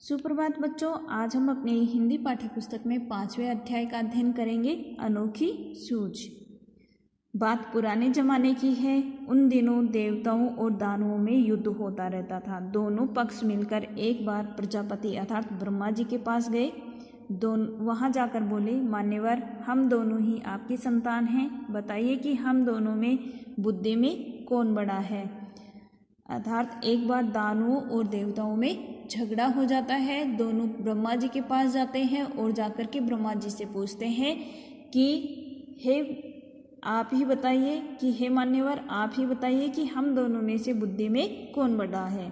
सुप्रभात बच्चों, आज हम अपने हिंदी पाठ्य पुस्तक में 5वें अध्याय का अध्ययन करेंगे। अनोखी सूझ। बात पुराने जमाने की है। उन दिनों देवताओं और दानवों में युद्ध होता रहता था। दोनों पक्ष मिलकर एक बार प्रजापति अर्थात ब्रह्मा जी के पास गए। वहां जाकर बोले, मान्यवर, हम दोनों ही आपकी संतान हैं। बताइए कि हम दोनों में बुद्धि में कौन बड़ा है। अर्थात एक बार दानवों और देवताओं में झगड़ा हो जाता है। दोनों ब्रह्मा जी के पास जाते हैं और जाकर के ब्रह्मा जी से पूछते हैं कि हे आप ही बताइए कि हे मान्यवर, आप ही बताइए कि हम दोनों में से बुद्धि में कौन बड़ा है।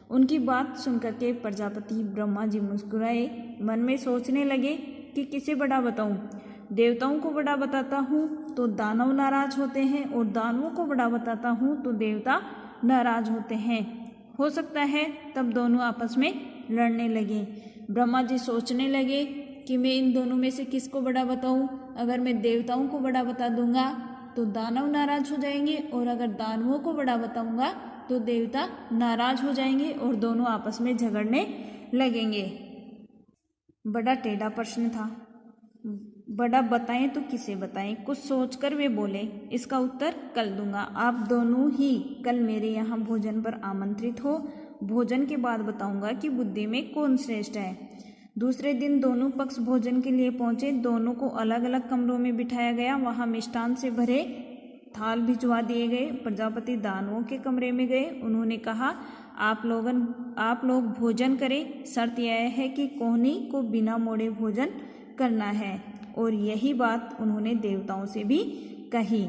उनकी बात सुनकर के प्रजापति ब्रह्मा जी मुस्कुराए। मन में सोचने लगे कि किसे बड़ा बताऊं। देवताओं को बड़ा बताता हूँ तो दानव नाराज होते हैं और दानवों को बड़ा बताता हूँ तो देवता नाराज होते हैं। हो सकता है तब दोनों आपस में लड़ने लगे। ब्रह्मा जी सोचने लगे कि मैं इन दोनों में से किसको बड़ा बताऊं। अगर मैं देवताओं को बड़ा बता दूंगा तो दानव नाराज हो जाएंगे और अगर दानवों को बड़ा बताऊंगा तो देवता नाराज हो जाएंगे और दोनों आपस में झगड़ने लगेंगे। बड़ा टेढ़ा प्रश्न था। बड़ा बताएं तो किसे बताएं। कुछ सोचकर वे बोले, इसका उत्तर कल दूंगा। आप दोनों ही कल मेरे यहाँ भोजन पर आमंत्रित हो। भोजन के बाद बताऊंगा कि बुद्धि में कौन श्रेष्ठ है। दूसरे दिन दोनों पक्ष भोजन के लिए पहुंचे। दोनों को अलग अलग कमरों में बिठाया गया। वहां मिष्ठान से भरे थाल भिजवा दिए गए। प्रजापति दानवों के कमरे में गए। उन्होंने कहा, आप लोग भोजन करें। शर्त यह है कि कोहनी को बिना मोड़े भोजन करना है। और यही बात उन्होंने देवताओं से भी कही।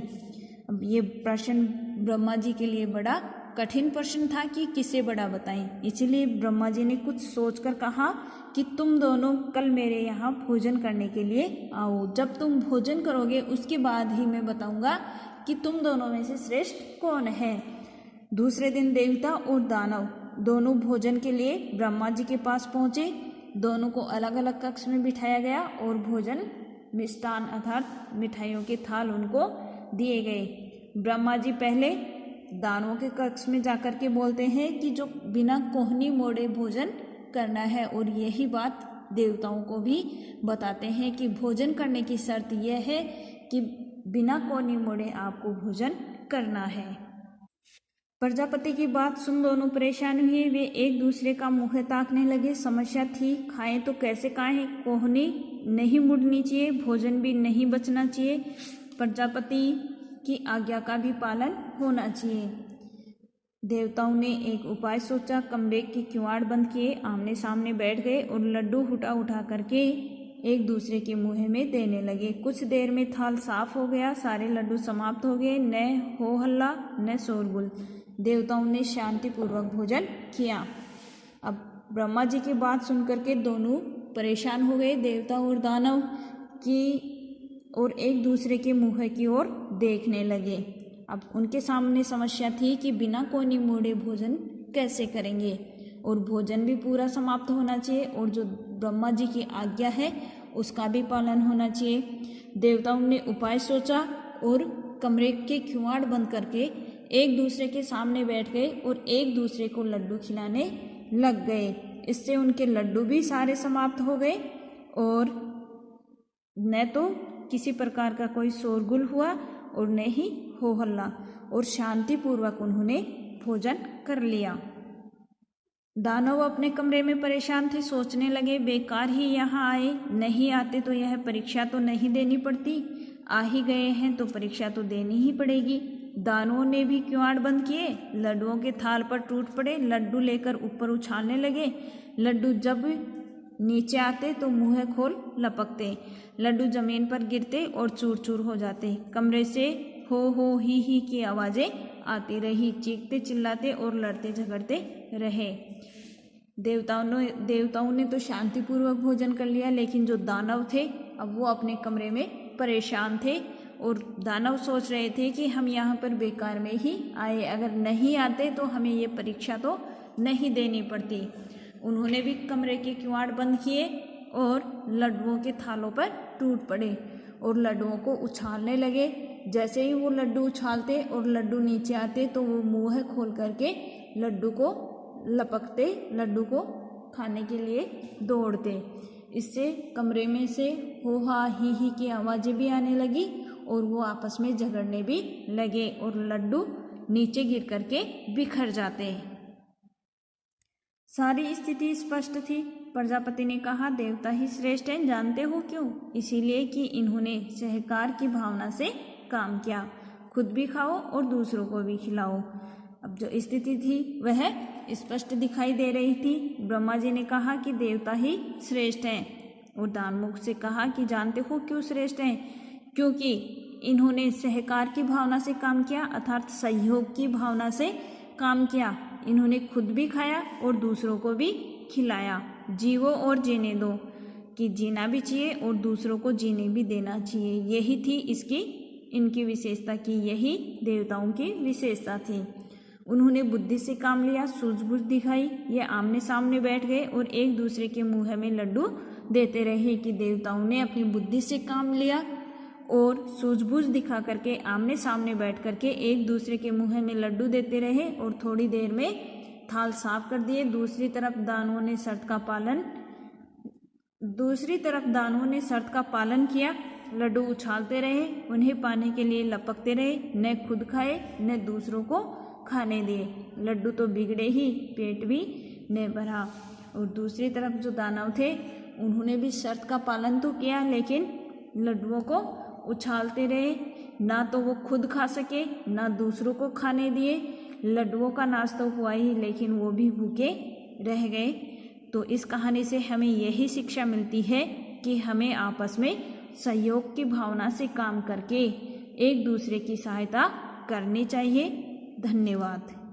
अब ये प्रश्न ब्रह्मा जी के लिए बड़ा कठिन प्रश्न था कि किसे बड़ा बताएं। इसलिए ब्रह्मा जी ने कुछ सोचकर कहा कि तुम दोनों कल मेरे यहाँ भोजन करने के लिए आओ। जब तुम भोजन करोगे उसके बाद ही मैं बताऊंगा कि तुम दोनों में से श्रेष्ठ कौन है। दूसरे दिन देवता और दानव दोनों भोजन के लिए ब्रह्मा जी के पास पहुंचे। दोनों को अलग अलग कक्ष में बिठाया गया और भोजन मिष्ठान अर्थात मिठाइयों के थाल उनको दिए गए। ब्रह्मा जी पहले दानवों के कक्ष में जाकर के बोलते हैं कि जो बिना कोहनी मोड़े भोजन करना है और यही बात देवताओं को भी बताते हैं कि भोजन करने की शर्त यह है कि बिना कोहनी मोड़े आपको भोजन करना है। प्रजापति की बात सुन दोनों परेशान हुए। वे एक दूसरे का मुँह ताकने लगे। समस्या थी, खाएं तो कैसे खाएं। कोहनी नहीं मुड़नी चाहिए, भोजन भी नहीं बचना चाहिए, प्रजापति की आज्ञा का भी पालन होना चाहिए। देवताओं ने एक उपाय सोचा। कमरे के किवाड़ बंद किए, आमने सामने बैठ गए और लड्डू उठा करके एक दूसरे के मुंह में देने लगे। कुछ देर में थाल साफ हो गया। सारे लड्डू समाप्त हो गए। न हो हल्ला न शोरगुल। देवताओं ने शांतिपूर्वक भोजन किया। अब ब्रह्मा जी की बात सुनकर के दोनों परेशान हो गए, देवता और दानव की, और एक दूसरे के मुंह की ओर देखने लगे। अब उनके सामने समस्या थी कि बिना कोहनी मोड़े भोजन कैसे करेंगे और भोजन भी पूरा समाप्त होना चाहिए और जो ब्रह्मा जी की आज्ञा है उसका भी पालन होना चाहिए। देवताओं ने उपाय सोचा और कमरे के किवाड़ बंद करके एक दूसरे के सामने बैठ गए और एक दूसरे को लड्डू खिलाने लग गए। इससे उनके लड्डू भी सारे समाप्त हो गए और न तो किसी प्रकार का कोई शोरगुल हुआ और न ही हो हल्ला, और शांतिपूर्वक उन्होंने भोजन कर लिया। दानव अपने कमरे में परेशान थे। सोचने लगे, बेकार ही यहाँ आए, नहीं आते तो यह परीक्षा तो नहीं देनी पड़ती, आ ही गए हैं तो परीक्षा तो देनी ही पड़ेगी। दानवों ने भी किवाड़ बंद किए। लड्डुओं के थाल पर टूट पड़े। लड्डू लेकर ऊपर उछालने लगे। लड्डू जब नीचे आते तो मुंह खोल लपकते। लड्डू जमीन पर गिरते और चूर चूर हो जाते। कमरे से हो ही की आवाजें आती रही। चीखते चिल्लाते और लड़ते झगड़ते रहे। देवताओं ने तो शांतिपूर्वक भोजन कर लिया, लेकिन जो दानव थे अब वो अपने कमरे में परेशान थे और दानव सोच रहे थे कि हम यहाँ पर बेकार में ही आए, अगर नहीं आते तो हमें ये परीक्षा तो नहीं देनी पड़ती। उन्होंने भी कमरे के किवाड़ बंद किए और लड्डुओं के थालों पर टूट पड़े और लड्डुओं को उछालने लगे। जैसे ही वो लड्डू उछालते और लड्डू नीचे आते तो वो मुंह खोल करके लड्डू को लपकते, लड्डू को खाने के लिए दौड़ते। इससे कमरे में से हो हा ही की आवाज़ें भी आने लगी और वो आपस में झगड़ने भी लगे और लड्डू नीचे गिर करके बिखर जाते। सारी स्थिति स्पष्ट थी। प्रजापति ने कहा, देवता ही श्रेष्ठ हैं, जानते हो क्यों? इसीलिए कि इन्होंने सहकार की भावना से काम किया। खुद भी खाओ और दूसरों को भी खिलाओ। अब जो स्थिति थी वह स्पष्ट दिखाई दे रही थी। ब्रह्मा जी ने कहा कि देवता ही श्रेष्ठ हैं और दानमुख से कहा कि जानते हो क्यों श्रेष्ठ हैं? क्योंकि इन्होंने सहकार की भावना से काम किया, अर्थात सहयोग की भावना से काम किया। इन्होंने खुद भी खाया और दूसरों को भी खिलाया। जीवो और जीने दो, कि जीना भी चाहिए और दूसरों को जीने भी देना चाहिए। यही थी इनकी विशेषता की, यही देवताओं की विशेषता थी। उन्होंने बुद्धि से काम लिया, सूझबूझ दिखाई। ये आमने सामने बैठ गए और एक दूसरे के मुंह में लड्डू देते रहे। कि देवताओं ने अपनी बुद्धि से काम लिया और सूझबूझ दिखा करके आमने सामने बैठ करके एक दूसरे के मुंह में लड्डू देते रहे और थोड़ी देर में थाल साफ कर दिए। दूसरी तरफ दानवों ने शर्त का पालन किया। लड्डू उछालते रहे, उन्हें पाने के लिए लपकते रहे, न खुद खाए न दूसरों को खाने दिए। लड्डू तो बिगड़े ही, पेट भी न भरा। और दूसरी तरफ जो दानव थे उन्होंने भी शर्त का पालन तो किया, लेकिन लड्डुओं को उछालते रहे। ना तो वो खुद खा सके ना दूसरों को खाने दिए। लड्डुओं का नाश तो हुआ ही, लेकिन वो भी भूखे रह गए। तो इस कहानी से हमें यही शिक्षा मिलती है कि हमें आपस में सहयोग की भावना से काम करके एक दूसरे की सहायता करनी चाहिए। धन्यवाद।